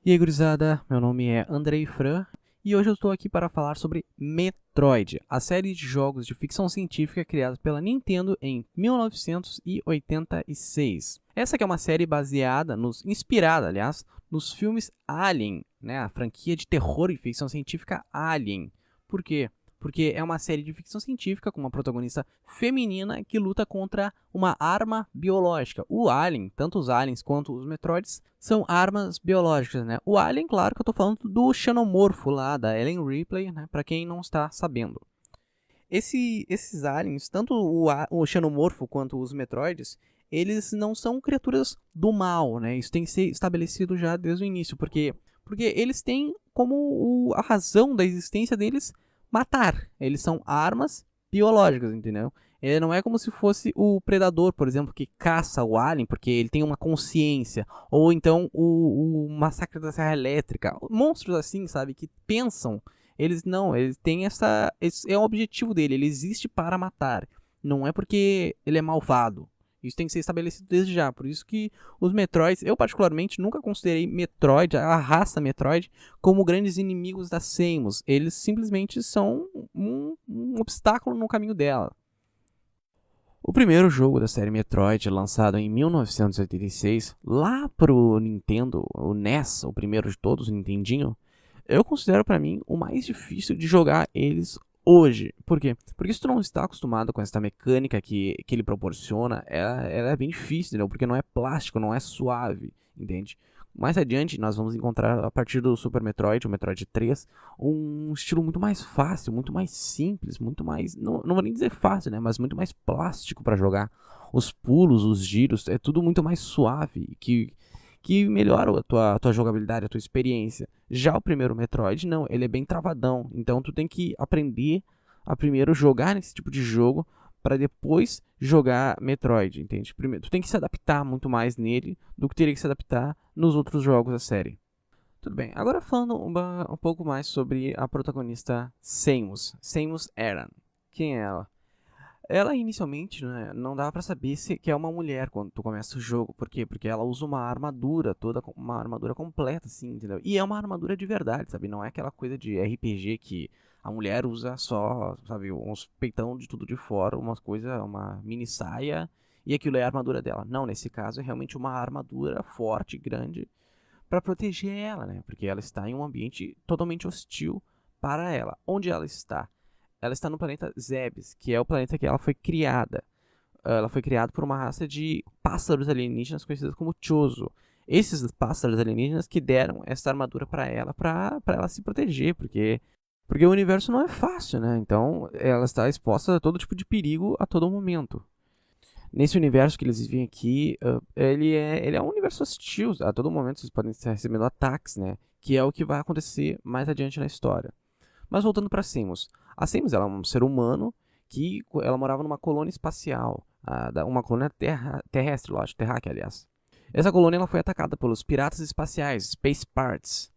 E aí, gurizada, meu nome é Andrei Fran e hoje eu estou aqui para falar sobre Metroid, a série de jogos de ficção científica criada pela Nintendo em 1986. Essa aqui é uma série inspirada, aliás, nos filmes Alien, né, a franquia de terror e ficção científica Alien. Por quê? Porque é uma série de ficção científica com uma protagonista feminina que luta contra uma arma biológica. O Alien, tanto os Aliens quanto os Metroids, são armas biológicas, né? O Alien, claro que eu tô falando do xenomorfo lá, da Ellen Ripley, né? Pra quem não está sabendo. Esses aliens, tanto o xenomorfo quanto os Metroids, eles não são criaturas do mal, né? Isso tem que ser estabelecido já desde o início, porque eles têm como a razão da existência deles matar. Eles são armas biológicas, entendeu? Ele não é como se fosse o predador, por exemplo, que caça o alien porque ele tem uma consciência. Ou então o massacre da Serra Elétrica. Monstros assim, sabe? Que pensam. Eles têm essa. Esse é o objetivo dele. Ele existe para matar. Não é porque ele é malvado. Isso tem que ser estabelecido desde já. Por isso que os Metroids, eu particularmente nunca considerei Metroid, a raça Metroid, como grandes inimigos da Samus. Eles simplesmente são um obstáculo no caminho dela. O primeiro jogo da série Metroid, lançado em 1986, lá pro Nintendo, o NES, o primeiro de todos, o Nintendinho, eu considero pra mim o mais difícil de jogar eles hoje. Por quê? Porque se tu não está acostumado com essa mecânica que ele proporciona, ela é bem difícil, entendeu? Porque não é plástico, não é suave, entende? Mais adiante, nós vamos encontrar, a partir do Super Metroid, o Metroid 3, um estilo muito mais fácil, muito mais simples, muito mais... Não vou nem dizer fácil, né? Mas muito mais plástico para jogar. Os pulos, os giros, é tudo muito mais suave, que melhora a tua jogabilidade, a tua experiência. Já o primeiro Metroid, não, ele é bem travadão. Então tu tem que aprender a primeiro jogar nesse tipo de jogo para depois jogar Metroid, entende? Primeiro, tu tem que se adaptar muito mais nele do que teria que se adaptar nos outros jogos da série. Tudo bem, agora falando um pouco mais sobre a protagonista Samus Aran. Quem é ela? Ela inicialmente, né, não dava pra saber se que é uma mulher quando tu começa o jogo. Por quê? Porque ela usa uma armadura toda, uma armadura completa, assim, entendeu? E é uma armadura de verdade, sabe? Não é aquela coisa de RPG que a mulher usa só, sabe, uns peitão de tudo de fora, umas coisas, uma mini saia, e aquilo é a armadura dela. Não, nesse caso é realmente uma armadura forte, grande, pra proteger ela, né? Porque ela está em um ambiente totalmente hostil para ela. Onde ela está? Ela está no planeta Zebes, que é o planeta que ela foi criada. Ela foi criada por uma raça de pássaros alienígenas conhecidos como Chozo. Esses pássaros alienígenas que deram essa armadura para ela se proteger, porque o universo não é fácil, né? Então ela está exposta a todo tipo de perigo a todo momento. Nesse universo que eles vivem aqui, ele é um universo hostil. A todo momento vocês podem estar recebendo ataques, né? Que é o que vai acontecer mais adiante na história. Mas voltando para Samus. A Samus ela é um ser humano que ela morava numa colônia espacial. Uma colônia terrestre, lógico, terráquea, aliás. Essa colônia ela foi atacada pelos piratas espaciais, Space Pirates.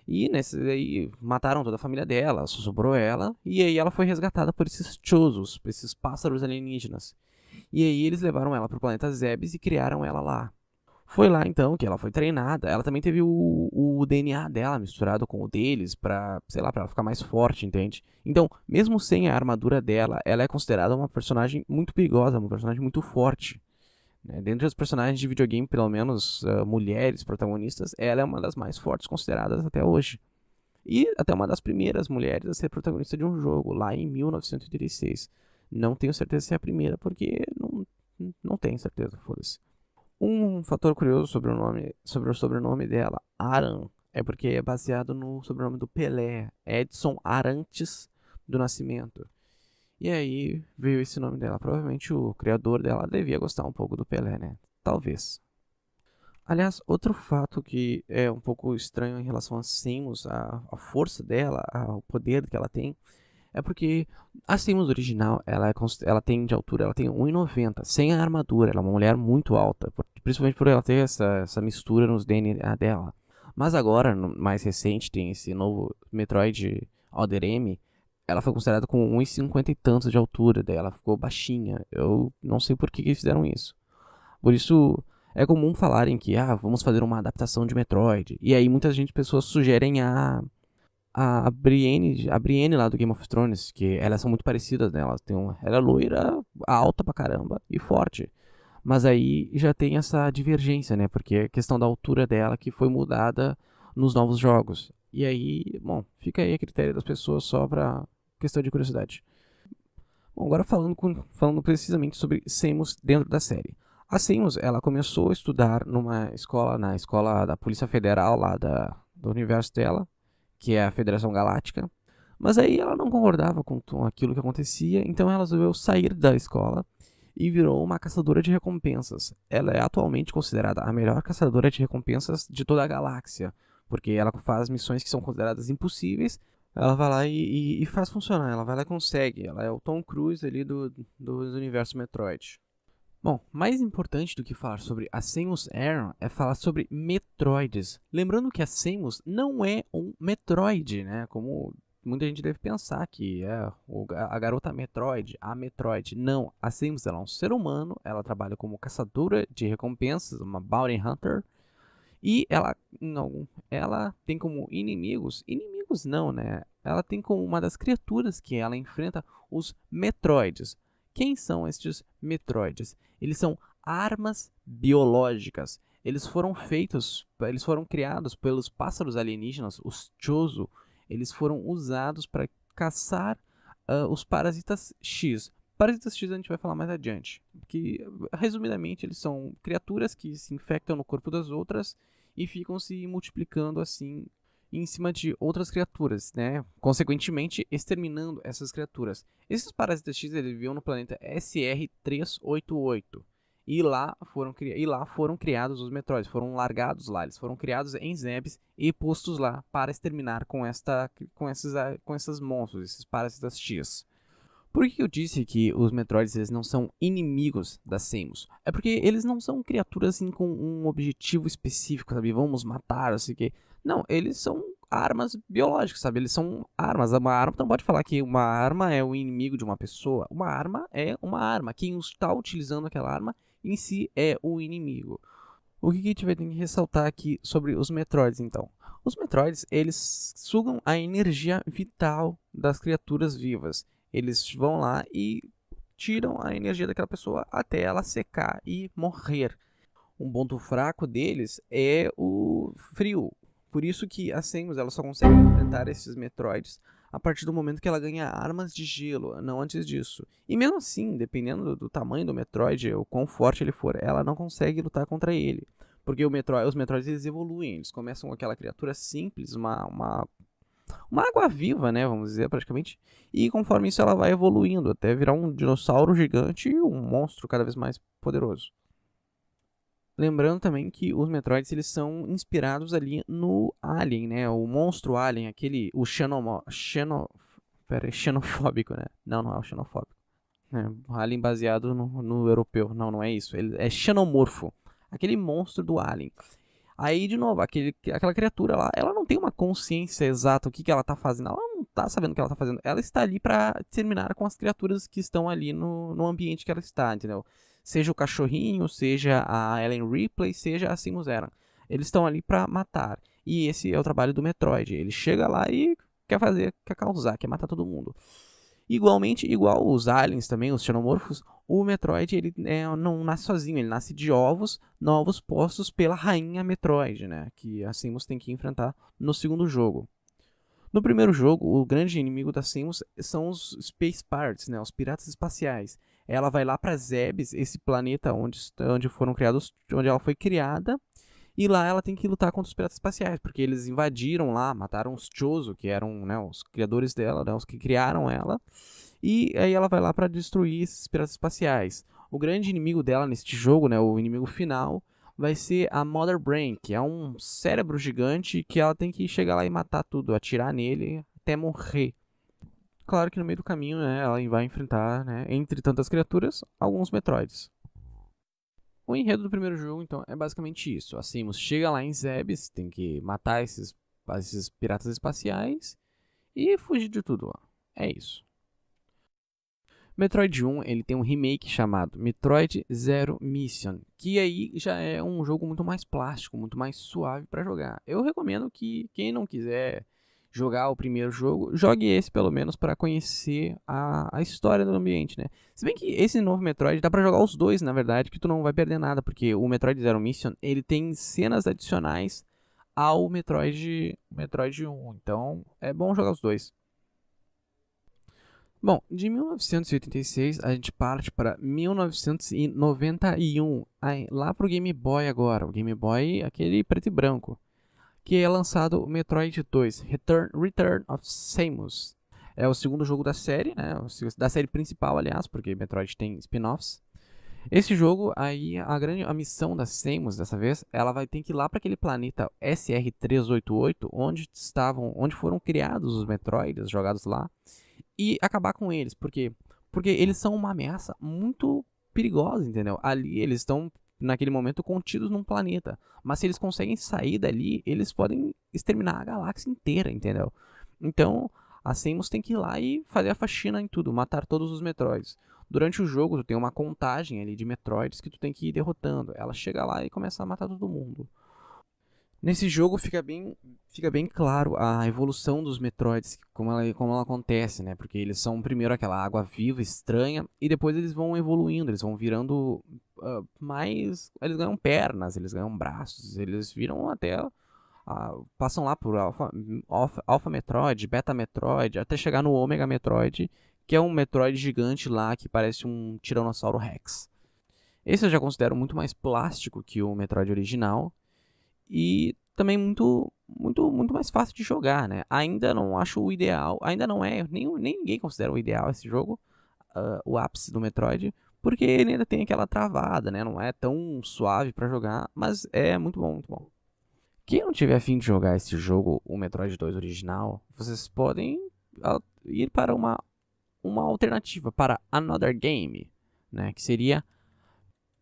E nesse aí mataram toda a família dela, só sobrou ela. E aí ela foi resgatada por esses Chozos, por esses pássaros alienígenas. E aí eles levaram ela para o planeta Zebes e criaram ela lá. Foi lá então que ela foi treinada. Ela também teve o DNA dela misturado com o deles pra, sei lá, pra ela ficar mais forte, entende? Então, mesmo sem a armadura dela, ela é considerada uma personagem muito perigosa, uma personagem muito forte. Né? Dentre os personagens de videogame, pelo menos mulheres protagonistas, ela é uma das mais fortes consideradas até hoje. E até uma das primeiras mulheres a ser protagonista de um jogo, lá em 1986. Não tenho certeza se é a primeira, porque não tenho certeza, foda-se. Um fator curioso sobre o sobrenome dela, Aran, é porque é baseado no sobrenome do Pelé, Edson Arantes do Nascimento. E aí veio esse nome dela. Provavelmente o criador dela devia gostar um pouco do Pelé, né? Talvez. Aliás, outro fato que é um pouco estranho em relação a Samus, a força dela, o poder que ela tem, é porque a Samus original, ela tem de altura, ela tem 1,90, sem a armadura, ela é uma mulher muito alta, principalmente por ela ter essa mistura nos DNA dela. Mas agora, mais recente, tem esse novo Metroid Other M, ela foi considerada com 1,50 e tantos de altura, daí ela ficou baixinha. Eu não sei por que fizeram isso. Por isso, É comum falarem que, vamos fazer uma adaptação de Metroid. E aí muitas pessoas sugerem a Brienne lá do Game of Thrones, que elas são muito parecidas, né? Ela é loira, alta pra caramba e forte. Mas aí já tem essa divergência, né? Porque a questão da altura dela que foi mudada nos novos jogos. E aí, bom, fica aí a critério das pessoas só pra questão de curiosidade. Bom, agora falando precisamente sobre Samus dentro da série. A Samus, ela começou a estudar na escola da Polícia Federal lá do universo dela, que é a Federação Galáctica. Mas aí ela não concordava com aquilo que acontecia, então ela resolveu sair da escola e virou uma caçadora de recompensas. Ela é atualmente considerada a melhor caçadora de recompensas de toda a galáxia, porque ela faz missões que são consideradas impossíveis. Ela vai lá e faz funcionar, ela vai lá e consegue. Ela é o Tom Cruise ali do universo Metroid. Bom, mais importante do que falar sobre a Samus Aran é falar sobre Metroids. Lembrando que a Samus não é um Metroid, né? Como muita gente deve pensar que é a garota Metroid, a Metroid. Não, a Samus ela é um ser humano, ela trabalha como caçadora de recompensas, uma Bounty Hunter. E ela tem como inimigos não, né? Ela tem como uma das criaturas que ela enfrenta os Metroids. Quem são estes Metroids? Eles são armas biológicas. Eles foram criados pelos pássaros alienígenas, os Chozo. Eles foram usados para caçar os parasitas X. Parasitas X a gente vai falar mais adiante. Que, resumidamente, eles são criaturas que se infectam no corpo das outras e ficam se multiplicando assim em cima de outras criaturas, né? Consequentemente, exterminando essas criaturas. Esses parasitas X eles viviam no planeta SR-388. E lá foram criados os Metroids, foram largados lá, eles foram criados em Zebes e postos lá para exterminar com esses monstros, esses parasitas X. Por que eu disse que os Metroids eles não são inimigos da Samus? É porque eles não são criaturas assim com um objetivo específico, sabe? Vamos matar, assim que. Não, eles são armas biológicas, sabe? Eles são armas. Uma arma, tu não pode falar que uma arma é o inimigo de uma pessoa. Uma arma é uma arma. Quem está utilizando aquela arma em si é o inimigo. O que a gente vai ter que ressaltar aqui sobre os Metroids, então? Os Metroids, eles sugam a energia vital das criaturas vivas. Eles vão lá e tiram a energia daquela pessoa até ela secar e morrer. Um ponto fraco deles é o frio. Por isso que a Samus ela só consegue enfrentar esses Metroids a partir do momento que ela ganha armas de gelo, não antes disso. E mesmo assim, dependendo do tamanho do Metroid, o quão forte ele for, ela não consegue lutar contra ele. Porque os Metroids eles evoluem, eles começam com aquela criatura simples, uma água-viva, né, vamos dizer, praticamente. E conforme isso ela vai evoluindo, até virar um dinossauro gigante e um monstro cada vez mais poderoso. Lembrando também que os Metroids eles são inspirados ali no Alien, né? O monstro Alien, xenofóbico, né? Não é o xenofóbico. É, Alien baseado no europeu. Não é isso. Ele é xenomorfo. Aquele monstro do Alien. Aí, de novo, aquela criatura lá, ela não tem uma consciência exata o que ela tá fazendo. Ela não tá sabendo o que ela tá fazendo. Ela está ali para terminar com as criaturas que estão ali no ambiente que ela está, entendeu? Seja o cachorrinho, seja a Ellen Ripley, seja a Samus Aran. Eles estão ali para matar. E esse é o trabalho do Metroid. Ele chega lá e quer causar, quer matar todo mundo. Igualmente, igual os aliens também, os xenomorfos, o Metroid ele não nasce sozinho, ele nasce de ovos novos postos pela rainha Metroid, né? Que a Samus tem que enfrentar no segundo jogo. No primeiro jogo, o grande inimigo da Samus são os Space Pirates, né? Os piratas espaciais. Ela vai lá para Zebes, esse planeta onde ela foi criada, e lá ela tem que lutar contra os piratas espaciais, porque eles invadiram lá, mataram os Chozo, que eram, né, os criadores dela, né, os que criaram ela. E aí ela vai lá para destruir esses piratas espaciais. O grande inimigo dela neste jogo, né, o inimigo final, vai ser a Mother Brain, que é um cérebro gigante que ela tem que chegar lá e matar tudo, atirar nele até morrer. Claro que no meio do caminho, né, ela vai enfrentar, né, entre tantas criaturas, alguns Metroids. O enredo do primeiro jogo, então, é basicamente isso. A Samus chega lá em Zebes, tem que matar esses piratas espaciais e fugir de tudo lá. É isso. Metroid 1, ele tem um remake chamado Metroid Zero Mission, que aí já é um jogo muito mais plástico, muito mais suave para jogar. Eu recomendo que quem não quiser jogar o primeiro jogo, jogue esse pelo menos para conhecer a história do ambiente, né? Se bem que esse novo Metroid dá para jogar os dois, na verdade, que tu não vai perder nada, porque o Metroid Zero Mission, ele tem cenas adicionais ao Metroid 1, então é bom jogar os dois. Bom, de 1986 a gente parte para 1991, aí, lá pro Game Boy agora, o Game Boy aquele preto e branco, que é lançado o Metroid 2, Return of Samus. É o segundo jogo da série, né, da série principal, aliás, porque Metroid tem spin-offs. Esse jogo, aí, a missão da Samus, dessa vez, ela vai ter que ir lá para aquele planeta SR-388, onde foram criados os Metroids, jogados lá, e acabar com eles. Por quê? Porque eles são uma ameaça muito perigosa, entendeu? Ali eles estão, naquele momento, contidos num planeta. Mas se eles conseguem sair dali, eles podem exterminar a galáxia inteira, entendeu? Então, a Samus tem que ir lá e fazer a faxina em tudo, matar todos os Metroids. Durante o jogo, tu tem uma contagem ali de Metroids que tu tem que ir derrotando. Ela chega lá e começa a matar todo mundo. Nesse jogo fica bem claro a evolução dos Metroids, como ela acontece, né? Porque eles são primeiro aquela água viva, estranha, e depois eles vão evoluindo, eles vão virando mais... Eles ganham pernas, eles ganham braços, eles viram até... passam lá por Alpha Metroid, Beta Metroid, até chegar no Omega Metroid, que é um Metroid gigante lá que parece um Tiranossauro Rex. Esse eu já considero muito mais plástico que o Metroid original, e também muito mais fácil de jogar, né? Ainda não acho o ideal, ainda não é, nem ninguém considera o ideal esse jogo, o ápice do Metroid, porque ele ainda tem aquela travada, né? Não é tão suave pra jogar, mas é muito bom, muito bom. Quem não tiver a fim de jogar esse jogo, o Metroid 2 original, vocês podem ir para uma alternativa, para Another Game, né? Que seria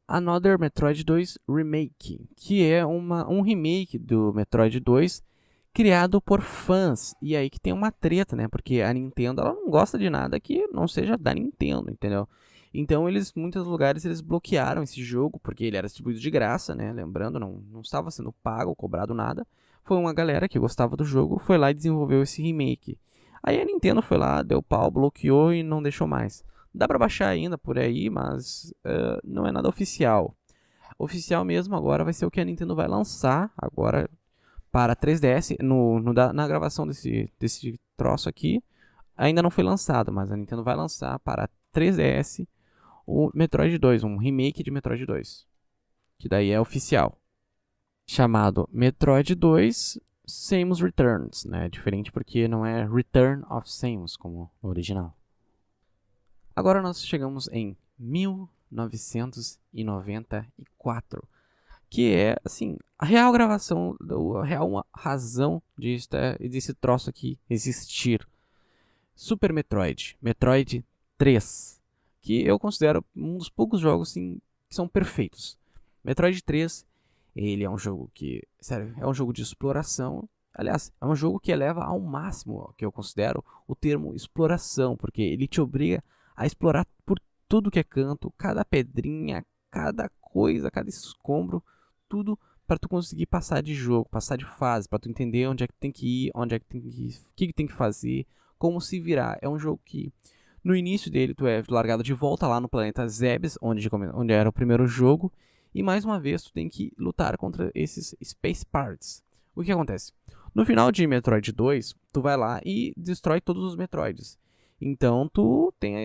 Another Metroid 2 Remake, que é um remake do Metroid 2 criado por fãs. E aí que tem uma treta, né? Porque a Nintendo ela não gosta de nada que não seja da Nintendo, entendeu? Então em muitos lugares eles bloquearam esse jogo, porque ele era distribuído de graça, né? Lembrando, não estava sendo pago ou cobrado nada. Foi uma galera que gostava do jogo, foi lá e desenvolveu esse remake. Aí a Nintendo foi lá, deu pau, bloqueou e não deixou mais. Dá pra baixar ainda por aí, mas não é nada oficial. Oficial mesmo agora vai ser o que a Nintendo vai lançar agora para 3DS. Na gravação desse troço aqui, ainda não foi lançado, mas a Nintendo vai lançar para 3DS o Metroid 2, um remake de Metroid 2. Que daí é oficial. Chamado Metroid 2 Samus Returns, né? Diferente porque não é Return of Samus como no original. Agora nós chegamos em 1994, que é, assim, a real gravação, a real razão desse troço aqui existir. Super Metroid, Metroid 3, que eu considero um dos poucos jogos, assim, que são perfeitos. Metroid 3, ele é um jogo que, sério, é um jogo de exploração. Aliás, é um jogo que eleva ao máximo, que eu considero, o termo exploração, porque ele te obriga a explorar por tudo que é canto, cada pedrinha, cada coisa, cada escombro, tudo para tu conseguir passar de jogo, passar de fase, para tu entender onde é que tem que ir, onde é que tem que ir, o que tem que fazer, como se virar. É um jogo que no início dele tu é largado de volta lá no planeta Zebes, onde era o primeiro jogo, e mais uma vez tu tem que lutar contra esses Space Parts. O que acontece? No final de Metroid 2, tu vai lá e destrói todos os Metroids. Então tu tem a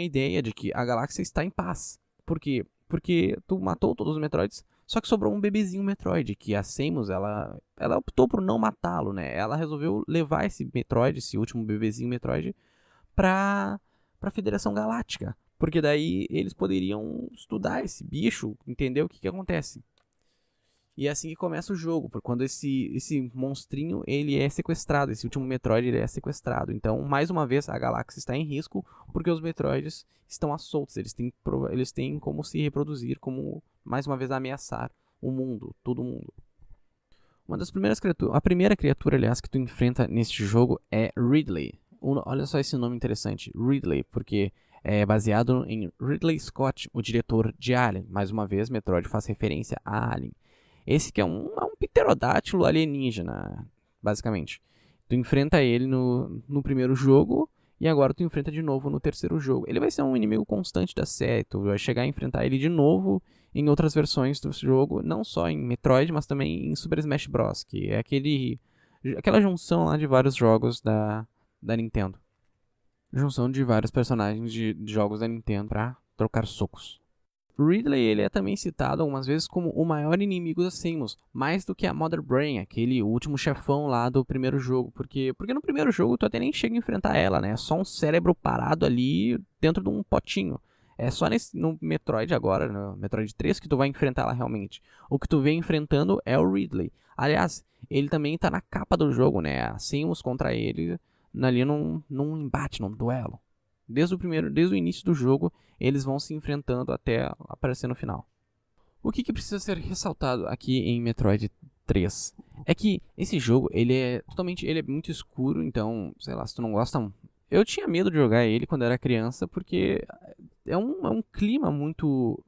ideia de que a galáxia está em paz. Por quê? Porque tu matou todos os Metroids, só que sobrou um bebezinho Metroid, que a Samus, ela optou por não matá-lo, né? Ela resolveu levar esse Metroid, esse último bebezinho Metroid, pra Federação Galáctica. Porque daí eles poderiam estudar esse bicho, entender o que acontece. E é assim que começa o jogo, porque quando esse monstrinho ele é sequestrado, esse último Metroid ele é sequestrado. Então, mais uma vez, a galáxia está em risco, porque os Metroids estão à soltos, eles têm como se reproduzir, como, mais uma vez, ameaçar o mundo, todo mundo. Uma das primeiras criaturas, a primeira criatura, aliás, que tu enfrenta neste jogo é Ridley. Olha só esse nome interessante, Ridley, porque É baseado em Ridley Scott, o diretor de Alien. Mais uma vez, Metroid faz referência a Alien. Esse que é um pterodátilo alienígena, basicamente. Tu enfrenta ele no primeiro jogo e agora tu enfrenta de novo no terceiro jogo. Ele vai ser um inimigo constante da série. Tu vai chegar a enfrentar ele de novo em outras versões do jogo, não só em Metroid, mas também em Super Smash Bros, que é aquela junção lá de vários jogos da Nintendo. Junção de vários personagens de jogos da Nintendo pra trocar socos. Ridley ele é também citado algumas vezes como o maior inimigo da Samus, mais do que a Mother Brain, aquele último chefão lá do primeiro jogo, porque no primeiro jogo tu até nem chega a enfrentar ela, né? É só um cérebro parado ali dentro de um potinho. É só no Metroid agora, no Metroid 3, que tu vai enfrentar ela realmente. O que tu vem enfrentando é o Ridley. Aliás, ele também tá na capa do jogo, né? A Samus contra ele ali num embate, num duelo. Desde o início do jogo, eles vão se enfrentando até aparecer no final. O que precisa ser ressaltado aqui em Metroid 3 é que esse jogo ele é muito escuro, então, sei lá, se tu não gosta, eu tinha medo de jogar ele quando era criança porque é um clima muito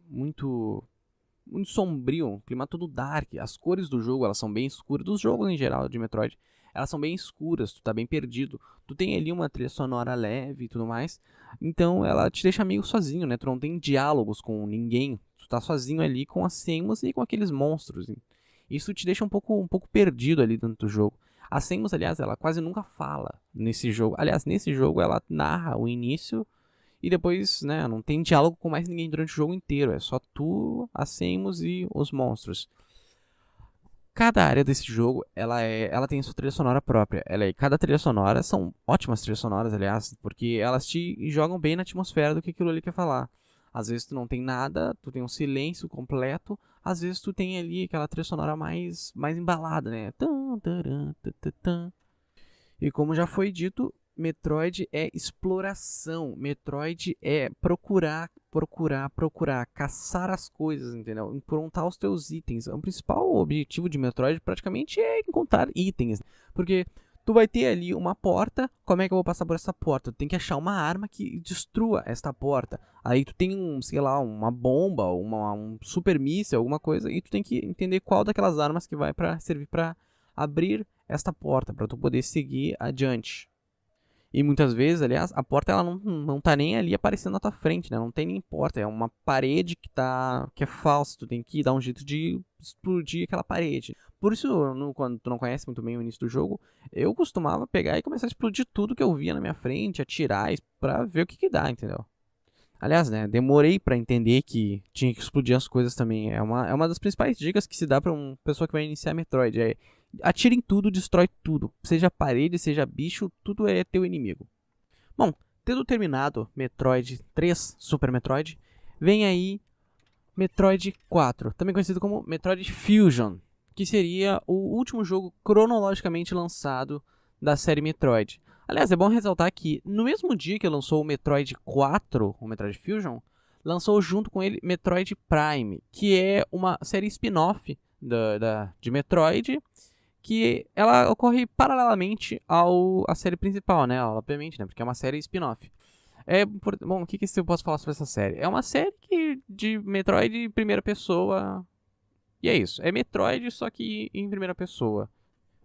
sombrio, um clima todo dark. As cores do jogo elas são bem escuras, dos jogos em geral de Metroid. Elas são bem escuras, tu tá bem perdido. Tu tem ali uma trilha sonora leve e tudo mais. Então ela te deixa meio sozinho, né? Tu não tem diálogos com ninguém. Tu tá sozinho ali com as Samus e com aqueles monstros. Isso te deixa um pouco perdido ali dentro do jogo. A Samus, aliás, ela quase nunca fala nesse jogo. Aliás, nesse jogo ela narra o início e depois, né, não tem diálogo com mais ninguém durante o jogo inteiro. É só tu, a Samus e os monstros. Cada área desse jogo, ela tem sua trilha sonora própria. Cada trilha sonora são ótimas trilhas sonoras, aliás, porque elas te jogam bem na atmosfera do que aquilo ali quer falar. Às vezes tu não tem nada, tu tem um silêncio completo. Às vezes tu tem ali aquela trilha sonora mais embalada, né? E como já foi dito, Metroid é exploração. Metroid é procurar, caçar as coisas, entendeu? Improntar os teus itens. O principal objetivo de Metroid praticamente é encontrar itens. Porque tu vai ter ali uma porta, como é que eu vou passar por essa porta? Tu tem que achar uma arma que destrua esta porta. Aí tu tem sei lá, uma bomba, um super míssil, alguma coisa, e tu tem que entender qual daquelas armas que vai servir para abrir esta porta, para tu poder seguir adiante. E muitas vezes, aliás, a porta ela não tá nem ali aparecendo na tua frente, né? Não tem nem porta, é uma parede que é falsa, tu tem que dar um jeito de explodir aquela parede. Por isso, quando tu não conhece muito bem o início do jogo, eu costumava pegar e começar a explodir tudo que eu via na minha frente, atirar pra ver o que dá, entendeu? Aliás, né, demorei pra entender que tinha que explodir as coisas também. É uma das principais dicas que se dá pra uma pessoa que vai iniciar Metroid. Atira em tudo, destrói tudo. Seja parede, seja bicho, tudo é teu inimigo. Bom, tendo terminado Metroid 3, Super Metroid, vem aí Metroid 4, também conhecido como Metroid Fusion, que seria o último jogo cronologicamente lançado da série Metroid. Aliás, é bom ressaltar que no mesmo dia que lançou o Metroid 4, o Metroid Fusion, lançou junto com ele Metroid Prime, que é uma série spin-off de Metroid, que ela ocorre paralelamente à série principal, né? Obviamente, né? Porque é uma série spin-off. Bom, o que eu posso falar sobre essa série? É uma série de Metroid em primeira pessoa. E é isso. É Metroid, só que em primeira pessoa.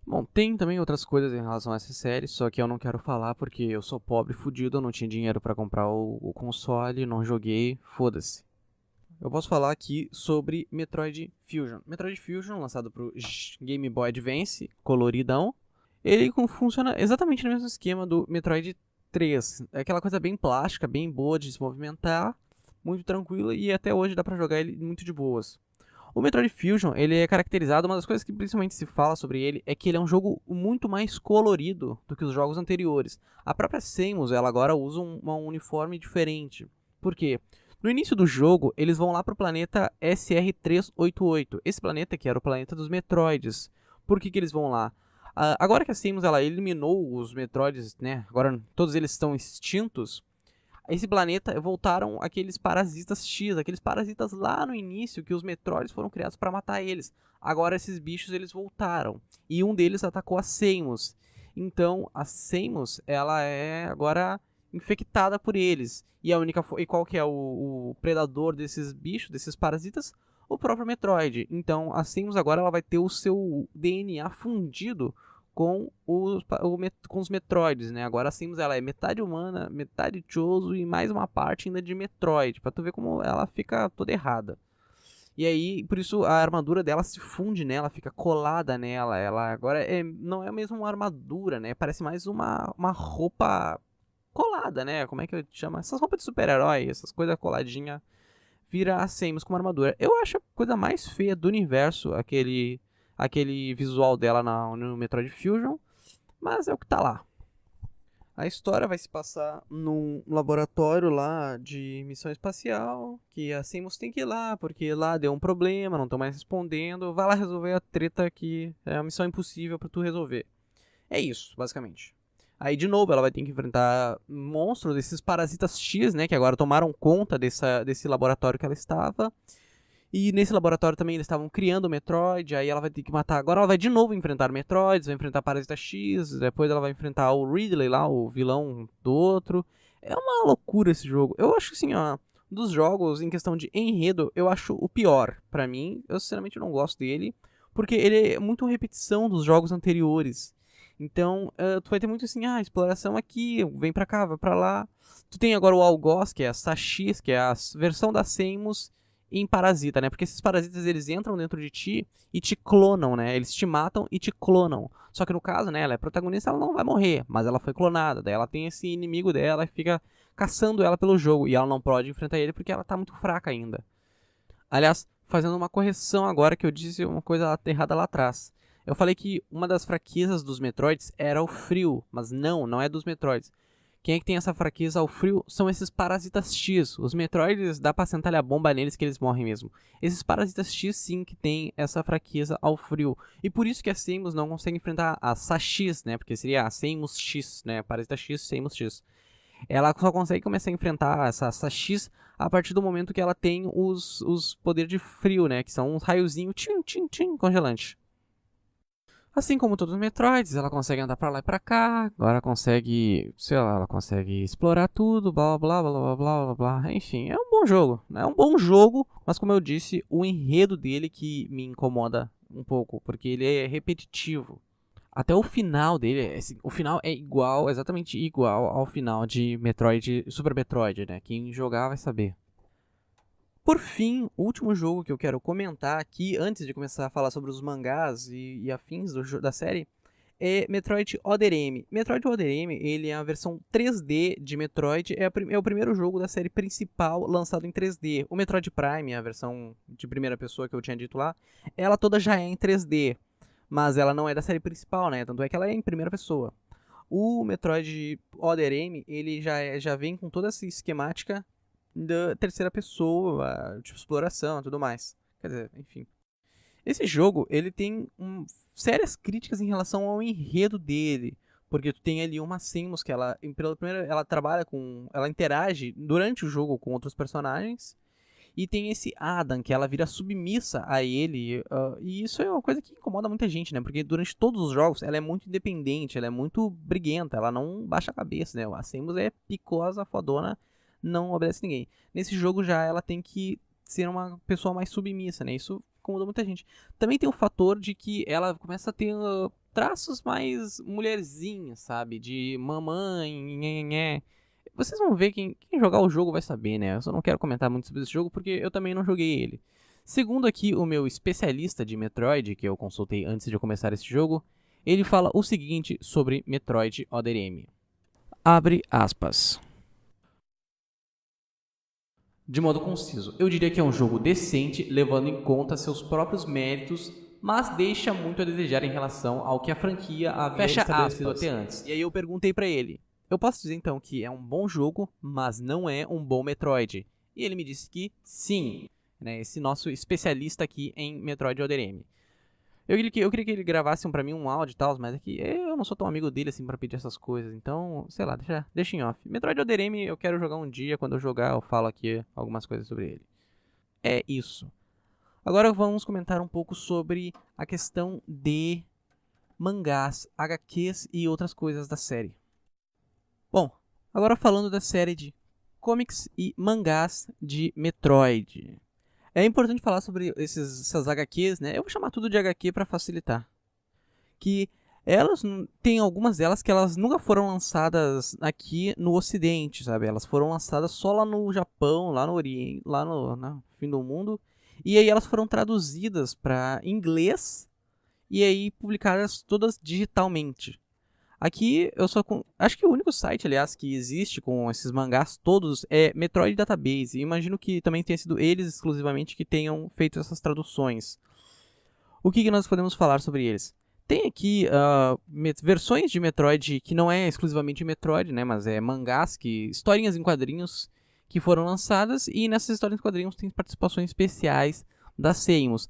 Bom, tem também outras coisas em relação a essa série, só que eu não quero falar porque eu sou pobre, fudido, eu não tinha dinheiro pra comprar o console, não joguei, foda-se. Eu posso falar aqui sobre Metroid Fusion. Metroid Fusion, lançado pro Game Boy Advance, coloridão, ele funciona exatamente no mesmo esquema do Metroid 3. É aquela coisa bem plástica, bem boa de se movimentar, muito tranquila e até hoje dá pra jogar ele muito de boas. O Metroid Fusion, ele é caracterizado, uma das coisas que principalmente se fala sobre ele é que ele é um jogo muito mais colorido do que os jogos anteriores. A própria Samus, ela agora usa um uniforme diferente. Por quê? No início do jogo, eles vão lá pro planeta SR-388. Esse planeta que era o planeta dos Metroids. Por que eles vão lá? Agora que a Samus ela eliminou os Metroids, né? Agora todos eles estão extintos. Esse planeta voltaram aqueles parasitas X, aqueles parasitas lá no início que os Metroids foram criados para matar eles. Agora esses bichos eles voltaram e um deles atacou a Samus. Então a Samus ela é agora infectada por eles. E e qual que é o predador desses bichos, desses parasitas? O próprio Metroid. Então a Samus agora ela vai ter o seu DNA fundido com com os Metroids, né? Agora a Samus ela é metade humana, metade Chozo e mais uma parte ainda de Metroid, pra tu ver como ela fica toda errada. E aí, por isso a armadura dela se funde nela, fica colada nela. Ela agora não é mesmo uma armadura, né? Parece mais uma roupa colada, né? Como é que eu chamo? Essas roupas de super-herói, essas coisas coladinhas, vira a Samus com uma armadura. Eu acho a coisa mais feia do universo, aquele visual dela no Metroid Fusion, mas é o que tá lá. A história vai se passar num laboratório lá de missão espacial, que a Samus tem que ir lá, porque lá deu um problema, não estão mais respondendo. Vai lá resolver a treta que é uma missão impossível pra tu resolver. É isso, basicamente. Aí, de novo, ela vai ter que enfrentar monstros, esses parasitas X, né, que agora tomaram conta desse laboratório que ela estava. E nesse laboratório também eles estavam criando o Metroid, aí ela vai ter que matar. Agora ela vai de novo enfrentar Metroids, vai enfrentar Parasita X, depois ela vai enfrentar o Ridley lá, o vilão do outro. É uma loucura esse jogo. Eu acho que assim, ó, dos jogos em questão de enredo, eu acho o pior. Pra mim, eu sinceramente não gosto dele, porque ele é muito repetição dos jogos anteriores. Então, tu vai ter muito assim, exploração aqui, vem pra cá, vai pra lá. Tu tem agora o Algoz, que é a Sax, que é a versão da Samus em Parasita, né? Porque esses parasitas, eles entram dentro de ti e te clonam, né? Eles te matam e te clonam. Só que no caso, né, ela é protagonista, ela não vai morrer, mas ela foi clonada. Daí ela tem esse inimigo dela que fica caçando ela pelo jogo. E ela não pode enfrentar ele porque ela tá muito fraca ainda. Aliás, fazendo uma correção agora, que eu disse uma coisa errada lá atrás. Eu falei que uma das fraquezas dos Metroids era o frio, mas não é dos Metroids. Quem é que tem essa fraqueza ao frio são esses parasitas X. Os Metroids dá pra sentar a bomba neles que eles morrem mesmo. Esses parasitas X sim que tem essa fraqueza ao frio. E por isso que a Samus não consegue enfrentar a Sax, né? Porque seria a Samus X, né? Parasita X, Samus X. Ela só consegue começar a enfrentar essa Sax a partir do momento que ela tem os poderes de frio, né? Que são uns raiozinhos tchim, tchim, tchim, congelante. Assim como todos os Metroids, ela consegue andar pra lá e pra cá, agora consegue, sei lá, ela consegue explorar tudo, blá blá blá blá blá blá blá, enfim, é um bom jogo, né? É um bom jogo, mas como eu disse, o enredo dele que me incomoda um pouco, porque ele é repetitivo. Até o final dele, o final é igual, exatamente igual ao final de Metroid, Super Metroid, né? Quem jogar vai saber. Por fim, o último jogo que eu quero comentar aqui, antes de começar a falar sobre os mangás e afins da série, é Metroid Other M. Metroid Other M, ele é a versão 3D de Metroid, é o primeiro jogo da série principal lançado em 3D. O Metroid Prime, a versão de primeira pessoa que eu tinha dito lá, ela toda já é em 3D, mas ela não é da série principal, né? Tanto é que ela é em primeira pessoa. O Metroid Other M, ele já vem com toda essa esquemática da terceira pessoa, tipo exploração e tudo mais. Quer dizer, enfim. Esse jogo, ele tem sérias críticas em relação ao enredo dele. Porque tu tem ali uma Samus que pela primeira, ela trabalha com, ela interage durante o jogo com outros personagens. E tem esse Adam, que ela vira submissa a ele. E isso é uma coisa que incomoda muita gente, né? Porque durante todos os jogos ela é muito independente, ela é muito briguenta, ela não baixa a cabeça, né? A Samus é picosa, fodona, não obedece ninguém. Nesse jogo já ela tem que ser uma pessoa mais submissa, né? Isso incomoda muita gente. Também tem o fator de que ela começa a ter traços mais mulherzinhas, sabe? De mamãe, nhenhenhé. Vocês vão ver, quem jogar o jogo vai saber, né? Eu só não quero comentar muito sobre esse jogo porque eu também não joguei ele. Segundo aqui o meu especialista de Metroid, que eu consultei antes de começar esse jogo, ele fala o seguinte sobre Metroid Other M. Abre aspas. De modo conciso, eu diria que é um jogo decente, levando em conta seus próprios méritos, mas deixa muito a desejar em relação ao que a franquia havia estabelecido até antes. E aí eu perguntei pra ele, eu posso dizer então que é um bom jogo, mas não é um bom Metroid? E ele me disse que sim, né, esse nosso especialista aqui em Metroid Other M. Eu queria que ele gravasse pra mim um áudio e tal, mas é que eu não sou tão amigo dele assim pra pedir essas coisas. Então, sei lá, deixa em off. Metroid Other M eu quero jogar um dia. Quando eu jogar, eu falo aqui algumas coisas sobre ele. É isso. Agora vamos comentar um pouco sobre a questão de mangás, HQs e outras coisas da série. Bom, Agora falando da série de comics e mangás de Metroid. É importante falar sobre essas HQs, né? Eu vou chamar tudo de HQ para facilitar. Que elas tem algumas delas que elas nunca foram lançadas aqui no Ocidente, sabe? Elas foram lançadas só lá no Japão, lá no Oriente, lá no fim do mundo. E aí elas foram traduzidas para inglês e aí publicadas todas digitalmente. Aqui eu só acho que o único site, aliás, que existe com esses mangás todos é Metroid Database. E imagino que também tenha sido eles exclusivamente que tenham feito essas traduções. O que nós podemos falar sobre eles? Tem aqui versões de Metroid que não é exclusivamente Metroid, né, mas é mangás, historinhas em quadrinhos que foram lançadas, e nessas histórias em quadrinhos tem participações especiais da Seimus.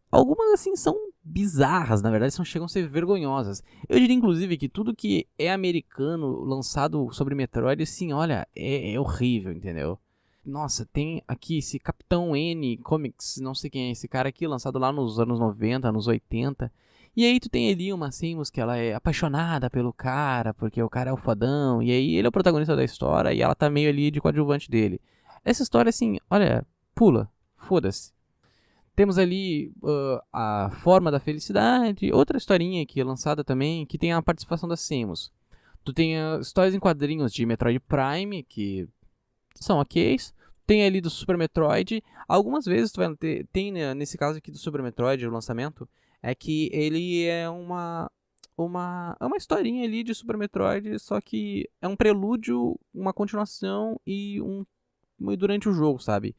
Algumas assim são bizarras, na verdade, chegam a ser vergonhosas. Eu diria inclusive que tudo que é americano lançado sobre Metroid, assim, olha, é horrível, entendeu? Nossa, tem aqui esse Capitão N Comics, não sei quem é esse cara aqui, lançado lá nos anos 90, anos 80. E aí tu tem ali uma Samus que ela é apaixonada pelo cara, porque o cara é o fodão, e aí ele é o protagonista da história e ela tá meio ali de coadjuvante dele. Essa história assim, olha, pula, foda-se. Temos ali a Forma da Felicidade, outra historinha que é lançada também, que tem a participação da Samus. Tu tem histórias em quadrinhos de Metroid Prime, que são ok. Tem ali do Super Metroid. Algumas vezes tu vai ter, tem nesse caso aqui do Super Metroid, o lançamento, é que ele é uma historinha ali de Super Metroid, só que é um prelúdio, uma continuação e durante o jogo, sabe?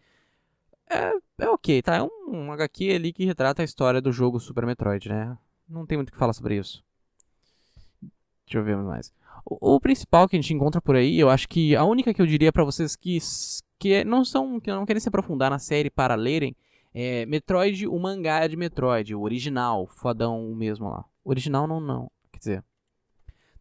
É ok, tá? É um HQ ali que retrata a história do jogo Super Metroid, né? Não tem muito o que falar sobre isso. Deixa eu ver mais. O principal que a gente encontra por aí, eu acho que a única que eu diria pra vocês que não querem se aprofundar na série para lerem, é Metroid, o mangá de Metroid, o original, fodão mesmo lá. Original não, quer dizer,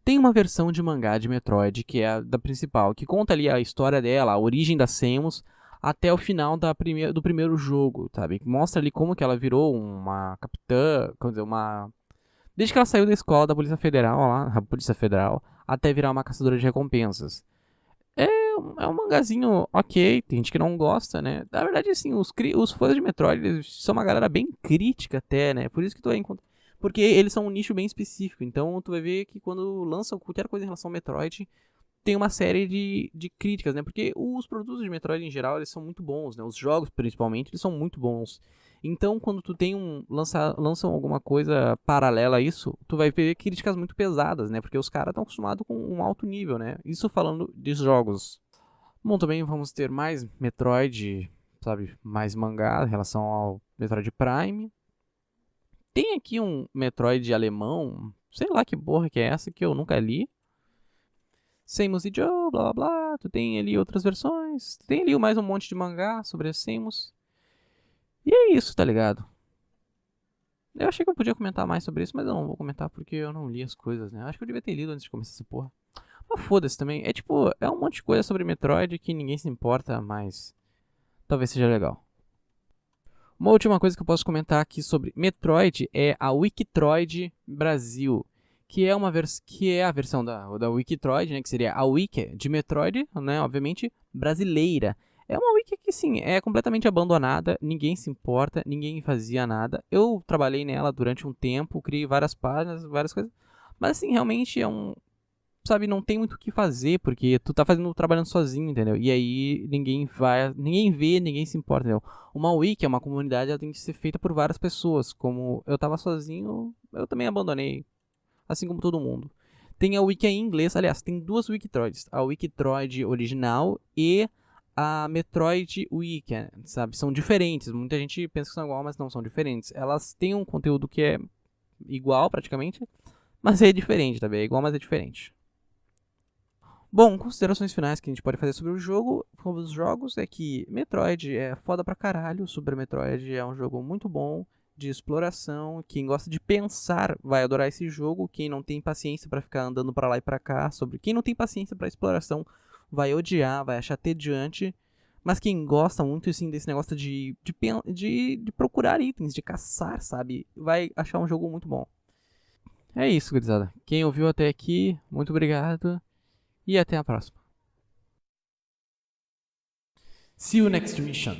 tem uma versão de mangá de Metroid que é a da principal, que conta ali a história dela, a origem da Samus até o final do primeiro jogo, sabe? Mostra ali como que ela virou uma capitã, quer dizer, desde que ela saiu da escola da Polícia Federal, lá, a Polícia Federal, até virar uma caçadora de recompensas. É um mangazinho ok, tem gente que não gosta, né? Na verdade, assim, os fãs de Metroid eles são uma galera bem crítica até, né? Por isso que tu vai encontrar. Porque eles são um nicho bem específico. Então tu vai ver que quando lançam qualquer coisa em relação ao Metroid, tem uma série de críticas, né? Porque os produtos de Metroid em geral, eles são muito bons, né? Os jogos, principalmente, eles são muito bons. Então, quando tu tem lançam alguma coisa paralela a isso, tu vai ver críticas muito pesadas, né? Porque os caras estão acostumados com um alto nível, né? Isso falando de jogos. Bom, também vamos ter mais Metroid, sabe? Mais mangá em relação ao Metroid Prime. Tem aqui um Metroid alemão, sei lá que porra que é essa, que eu nunca li. Samus e Joe, blá blá blá. Tu tem ali outras versões. Tu tem ali mais um monte de mangá sobre a Samus. E é isso, tá ligado? Eu achei que eu podia comentar mais sobre isso, mas eu não vou comentar porque eu não li as coisas, né? Acho que eu devia ter lido antes de começar essa porra. Mas foda-se também. É tipo, é um monte de coisa sobre Metroid que ninguém se importa, mas talvez seja legal. Uma última coisa que eu posso comentar aqui sobre Metroid é a Wikitroid Brasil, que é que é a versão da Wikitroid, né, que seria a Wiki de Metroid, né, obviamente brasileira. É uma wiki que sim, é completamente abandonada, ninguém se importa, ninguém fazia nada. Eu trabalhei nela durante um tempo, criei várias páginas, várias coisas, mas assim, realmente sabe, não tem muito o que fazer, porque tu tá trabalhando sozinho, entendeu? E aí ninguém vê, ninguém se importa, entendeu? Uma wiki, uma comunidade, ela tem que ser feita por várias pessoas. Como eu tava sozinho, eu também abandonei, assim como todo mundo. Tem a wiki em inglês, aliás, tem duas Wikitroids, a Wikitroid original e a Metroid Wiki, sabe? São diferentes, muita gente pensa que são igual, mas não são diferentes. Elas têm um conteúdo que é igual praticamente, mas é diferente, tá bem? É igual, mas é diferente. Bom, considerações finais que a gente pode fazer sobre o jogo, sobre os jogos, é que Metroid é foda pra caralho. Super Metroid é um jogo muito bom de exploração. Quem gosta de pensar vai adorar esse jogo. Quem não tem paciência pra ficar andando pra lá e pra cá, quem não tem paciência pra exploração vai odiar, vai achar tediante. Mas quem gosta muito assim, desse negócio de procurar itens, de caçar, sabe, vai achar um jogo muito bom. É isso, gurizada. Quem ouviu até aqui, muito obrigado. E até a próxima. See you next mission.